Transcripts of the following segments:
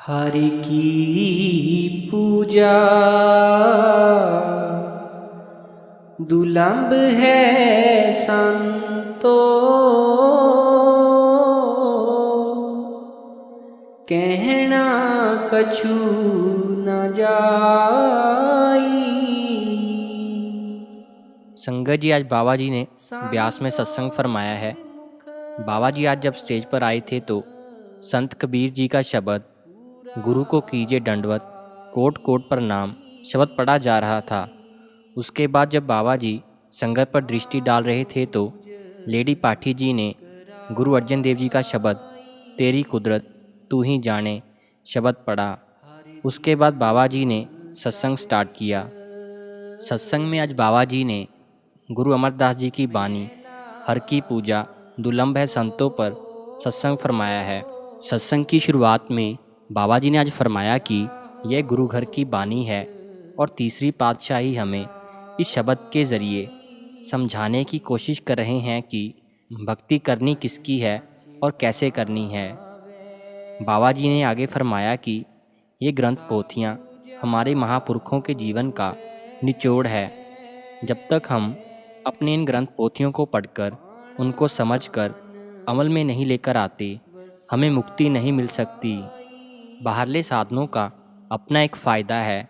हरि की पूजा दुलंभ है संतो, कहना कछु न जाई। संगत जी, आज बाबा जी ने ब्यास में सत्संग फरमाया है। बाबा जी आज जब स्टेज पर आए थे तो संत कबीर जी का शब्द गुरु को कीजिए दंडवत, कोट कोट प्रणाम शब्द पढ़ा जा रहा था। उसके बाद जब बाबा जी संगत पर दृष्टि डाल रहे थे तो लेडी पाठी जी ने गुरु अर्जन देव जी का शब्द तेरी कुदरत तू ही जाने शब्द पढ़ा। उसके बाद बाबा जी ने सत्संग स्टार्ट किया। सत्संग में आज बाबा जी ने गुरु अमरदास जी की बानी हर की पूजा दुलंभ है संतों पर सत्संग फरमाया है। सत्संग की शुरुआत में बाबा जी ने आज फरमाया कि यह गुरु घर की बानी है और तीसरी पातशाही हमें इस शब्द के ज़रिए समझाने की कोशिश कर रहे हैं कि भक्ति करनी किसकी है और कैसे करनी है। बाबा जी ने आगे फरमाया कि ये ग्रंथ पोथियाँ हमारे महापुरुषों के जीवन का निचोड़ है। जब तक हम अपने इन ग्रंथ पोथियों को पढ़कर उनको समझकर अमल में नहीं लेकर आते, हमें मुक्ति नहीं मिल सकती। बाहरले साधनों का अपना एक फ़ायदा है,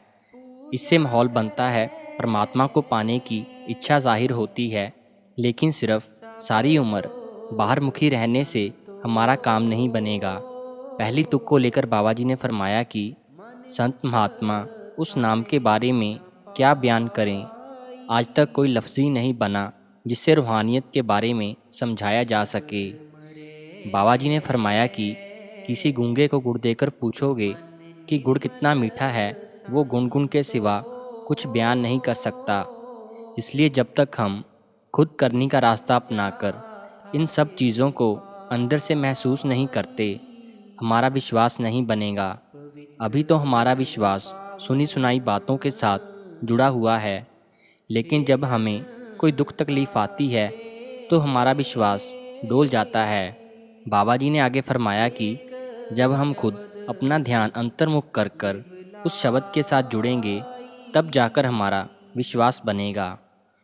इससे माहौल बनता है, परमात्मा को पाने की इच्छा जाहिर होती है, लेकिन सिर्फ सारी उम्र बाहरमुखी रहने से हमारा काम नहीं बनेगा। पहली तुक को लेकर बाबा जी ने फरमाया कि संत महात्मा उस नाम के बारे में क्या बयान करें। आज तक कोई लफ्ज़ ही नहीं बना जिससे रूहानियत के बारे में समझाया जा सके। बाबा जी ने फरमाया कि किसी गूंगे को गुड़ देकर पूछोगे कि गुड़ कितना मीठा है, वो गुनगुन के सिवा कुछ बयान नहीं कर सकता। इसलिए जब तक हम खुद करनी का रास्ता अपनाकर इन सब चीज़ों को अंदर से महसूस नहीं करते, हमारा विश्वास नहीं बनेगा। अभी तो हमारा विश्वास सुनी सुनाई बातों के साथ जुड़ा हुआ है, लेकिन जब हमें कोई दुख तकलीफ़ आती है तो हमारा विश्वास डोल जाता है। बाबा जी ने आगे फरमाया कि जब हम खुद अपना ध्यान अंतर्मुख कर कर उस शब्द के साथ जुड़ेंगे, तब जाकर हमारा विश्वास बनेगा।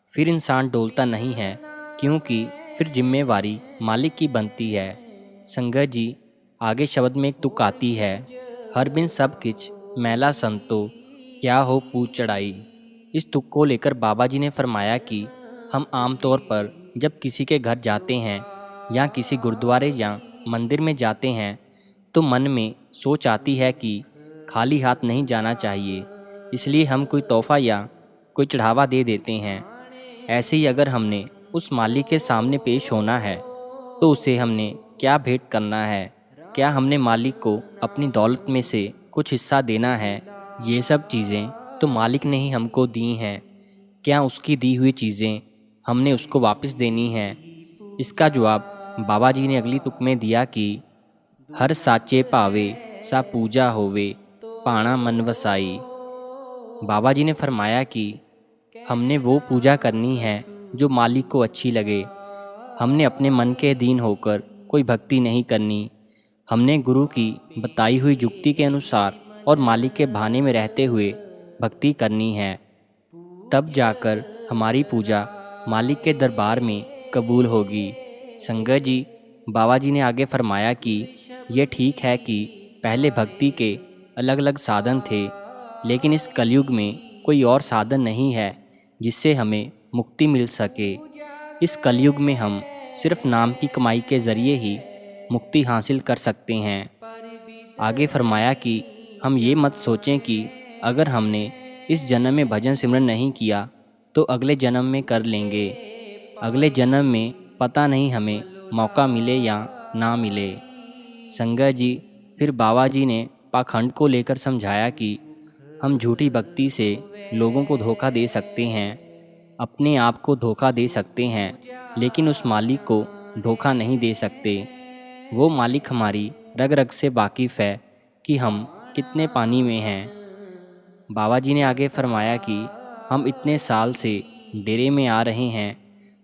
फिर इंसान डोलता नहीं है, क्योंकि फिर जिम्मेवारी मालिक की बनती है। संगत जी, आगे शब्द में एक तुक आती है, हर बिन सब किच मैला संतो क्या हो पूछ चढ़ाई। इस तुक को लेकर बाबा जी ने फरमाया कि हम आम तौर पर जब किसी के घर जाते हैं या किसी गुरुद्वारे या मंदिर में जाते हैं तो मन में सोच आती है कि खाली हाथ नहीं जाना चाहिए, इसलिए हम कोई तोहफ़ा या कोई चढ़ावा दे देते हैं। ऐसे ही अगर हमने उस मालिक के सामने पेश होना है तो उसे हमने क्या भेंट करना है, क्या हमने मालिक को अपनी दौलत में से कुछ हिस्सा देना है। ये सब चीज़ें तो मालिक ने ही हमको दी हैं, क्या उसकी दी हुई चीज़ें हमने उसको वापस देनी हैं। इसका जवाब बाबा जी ने अगली तुक में दिया कि हर साचे पावे सा पूजा होवे पाणा मन वसाई। बाबा जी ने फरमाया कि हमने वो पूजा करनी है जो मालिक को अच्छी लगे। हमने अपने मन के अधीन होकर कोई भक्ति नहीं करनी। हमने गुरु की बताई हुई युक्ति के अनुसार और मालिक के भाने में रहते हुए भक्ति करनी है, तब जाकर हमारी पूजा मालिक के दरबार में कबूल होगी। संगत जी, बाबा जी ने आगे फरमाया कि ये ठीक है कि पहले भक्ति के अलग अलग साधन थे, लेकिन इस कलयुग में कोई और साधन नहीं है जिससे हमें मुक्ति मिल सके। इस कलयुग में हम सिर्फ नाम की कमाई के ज़रिए ही मुक्ति हासिल कर सकते हैं। आगे फरमाया कि हम ये मत सोचें कि अगर हमने इस जन्म में भजन सिमरन नहीं किया तो अगले जन्म में कर लेंगे। अगले जन्म में पता नहीं हमें मौका मिले या ना मिले। संगत जी, फिर बाबा जी ने पाखंड को लेकर समझाया कि हम झूठी भक्ति से लोगों को धोखा दे सकते हैं, अपने आप को धोखा दे सकते हैं, लेकिन उस मालिक को धोखा नहीं दे सकते। वो मालिक हमारी रग रग से वाकिफ़ है कि हम कितने पानी में हैं। बाबा जी ने आगे फरमाया कि हम इतने साल से डेरे में आ रहे हैं,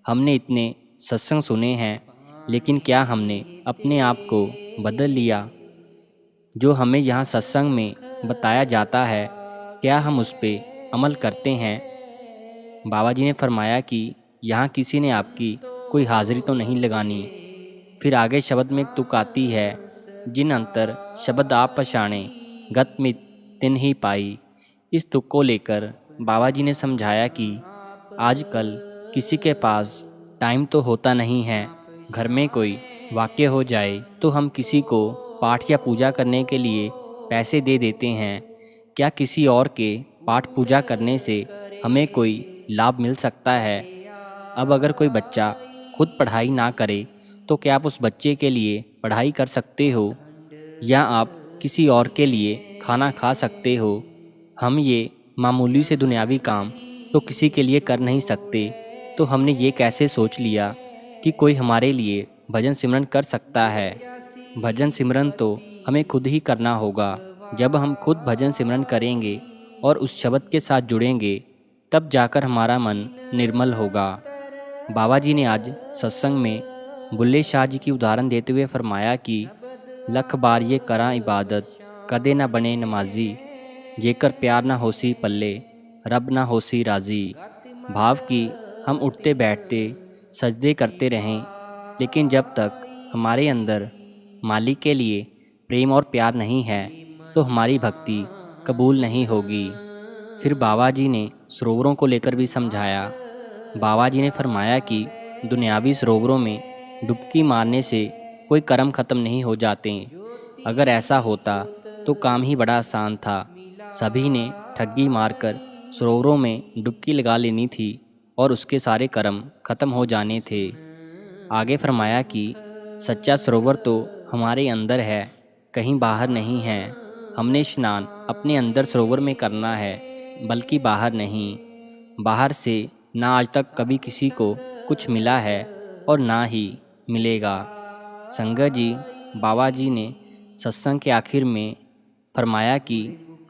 हमने इतने सत्संग सुने हैं, लेकिन क्या हमने अपने आप को बदल लिया? जो हमें यहाँ सत्संग में बताया जाता है, क्या हम उस पर अमल करते हैं? बाबा जी ने फरमाया कि यहाँ किसी ने आपकी कोई हाज़िरी तो नहीं लगानी। फिर आगे शब्द में एक तुक आती है, जिन अंतर शब्द आप पछाणे, गत मित तिन ही पाई। इस तुक को लेकर बाबा जी ने समझाया कि आजकल किसी के पास टाइम तो होता नहीं है। घर में कोई वाक़या हो जाए तो हम किसी को पाठ या पूजा करने के लिए पैसे दे देते हैं। क्या किसी और के पाठ पूजा करने से हमें कोई लाभ मिल सकता है? अब अगर कोई बच्चा खुद पढ़ाई ना करे तो क्या आप उस बच्चे के लिए पढ़ाई कर सकते हो? या आप किसी और के लिए खाना खा सकते हो? हम ये मामूली से दुनियावी काम तो किसी के लिए कर नहीं सकते, तो हमने ये कैसे सोच लिया कि कोई हमारे लिए भजन सिमरन कर सकता है? भजन सिमरन तो हमें खुद ही करना होगा। जब हम खुद भजन सिमरन करेंगे और उस शब्द के साथ जुड़ेंगे, तब जाकर हमारा मन निर्मल होगा। बाबा जी ने आज सत्संग में बुल्ले शाह जी की उदाहरण देते हुए फरमाया कि लख बार ये करा इबादत, कदे ना बने नमाजी, जेकर प्यार ना होसी पल्ले, रब ना होसी राजी। भाव कि हम उठते बैठते सजदे करते रहें, लेकिन जब तक हमारे अंदर मालिक के लिए प्रेम और प्यार नहीं है तो हमारी भक्ति कबूल नहीं होगी। फिर बाबा जी ने सरोवरों को लेकर भी समझाया। बाबा जी ने फरमाया कि दुनियावी सरोवरों में डुबकी मारने से कोई कर्म ख़त्म नहीं हो जाते। अगर ऐसा होता तो काम ही बड़ा आसान था। सभी ने ठगी मारकर सरोवरों में डुबकी लगा लेनी थी और उसके सारे कर्म ख़त्म हो जाने थे। आगे फरमाया कि सच्चा सरोवर तो हमारे अंदर है, कहीं बाहर नहीं है। हमने स्नान अपने अंदर सरोवर में करना है, बल्कि बाहर नहीं। बाहर से ना आज तक कभी किसी को कुछ मिला है और ना ही मिलेगा। संगत जी, बाबा जी ने सत्संग के आखिर में फरमाया कि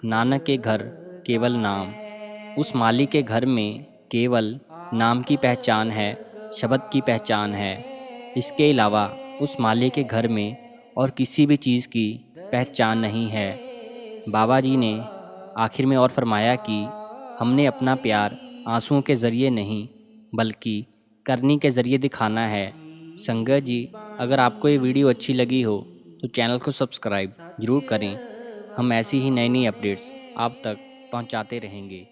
नानक के घर केवल नाम। उस मालिक के घर में केवल नाम की पहचान है, शब्द की पहचान है। इसके अलावा उस मालिक के घर में और किसी भी चीज़ की पहचान नहीं है। बाबा जी ने आखिर में और फरमाया कि हमने अपना प्यार आंसुओं के ज़रिए नहीं, बल्कि करनी के ज़रिए दिखाना है। संगत जी, अगर आपको ये वीडियो अच्छी लगी हो तो चैनल को सब्सक्राइब ज़रूर करें। हम ऐसी ही नई नई अपडेट्स आप तक पहुंचाते रहेंगे।